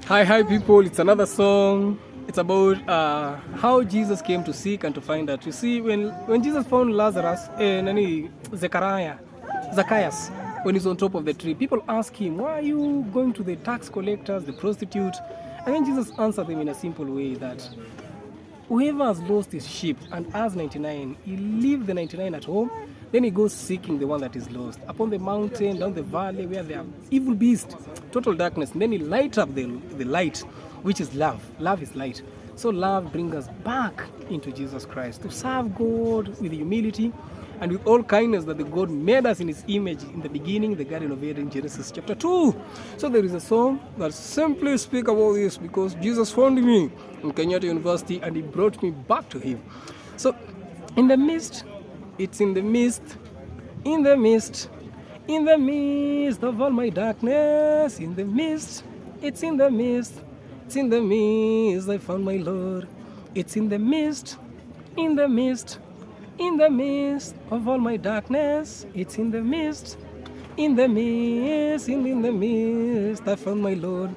Hi, people. It's another song. It's about how Jesus came to seek and to find out. You see, when Jesus found Lazarus, Zacchaeus, when he's on top of the tree, people ask him, "Why are you going to the tax collectors, the prostitute?" And then Jesus answered them in a simple way that whoever has lost his sheep and has 99, he leave the 99 at home, then he goes seeking the one that is lost. Upon the mountain, down the valley, where there are evil beasts, total darkness. And then he light up the light, which is love. Love is light. So love brings us back into Jesus Christ to serve God with humility and with all kindness that the God made us in his image in the beginning, the Garden of Eden, Genesis chapter 2. So there is a song that simply speaks about this because Jesus found me in Kenyatta University and he brought me back to him. So in the midst, it's in the midst, in the midst, in the midst of all my darkness, in the midst, it's in the midst, it's in the midst I found my Lord. It's in the midst, in the midst, in the midst of all my darkness, it's in the midst, in the midst, in the midst I found my Lord.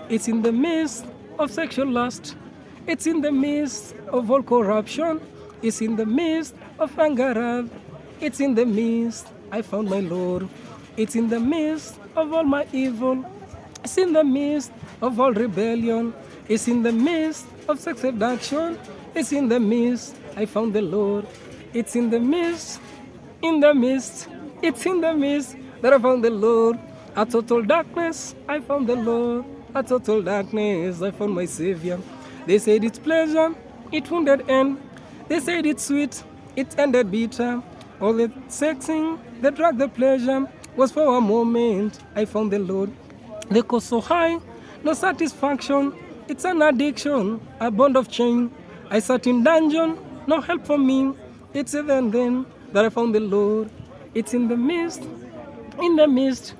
It's in the midst of sexual lust, it's in the midst of all corruption, it's in the midst of anger, it's in the midst I found my Lord. It's in the midst of all my evil, it's in the midst of all rebellion, it's in the midst of sex seduction, it's in the midst I found the Lord. It's in the midst, in the midst, it's in the midst that I found the Lord. At total darkness, I found the Lord. At total darkness, I found my Savior. They said it's pleasure, it wounded end. They said it's sweet, it ended bitter. All the sexing, the drug, the pleasure was for a moment. I found the Lord. The cost so high, no satisfaction. It's an addiction, a bond of chain. I sat in dungeon, no help for me. It's then that I found the Lord. It's in the midst, in the midst,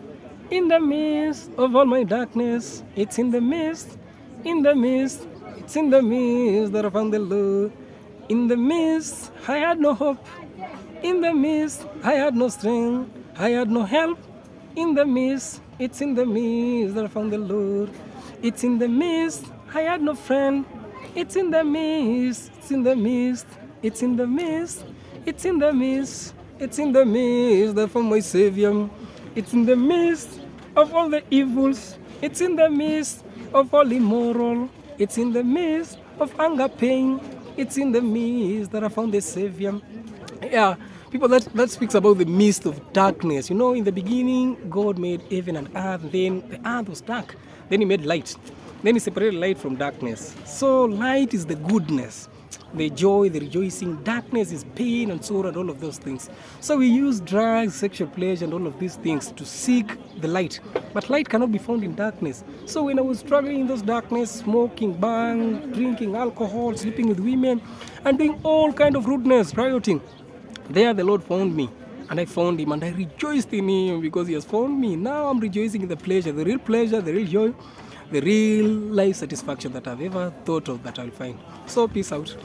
in the midst of all my darkness. It's in the midst, in the midst, it's in the midst that I found the Lord. In the midst, I had no hope. In the midst, I had no strength. I had no help. In the midst, it's in the midst that I found the Lord. It's in the midst, I had no friend. It's in the midst, it's in the midst. It's in the midst, it's in the midst, it's in the midst that I found my Savior. It's in the midst of all the evils. It's in the midst of all immoral. It's in the midst of anger, pain. It's in the midst that I found the Savior. Yeah, people, that speaks about the midst of darkness. You know, in the beginning, God made heaven and earth. Then the earth was dark. Then he made light. Then he separated light from darkness. So light is the goodness, the joy, the rejoicing. Darkness is pain and sorrow and all of those things. So we use drugs, sexual pleasure and all of these things to seek the light. But light cannot be found in darkness. So when I was struggling in those darkness, smoking, bang, drinking alcohol, sleeping with women, and doing all kind of rudeness, rioting, there the Lord found me. And I found him and I rejoiced in him because he has found me. Now I'm rejoicing in the pleasure, the real joy, the real life satisfaction that I've ever thought of that I'll find. So peace out.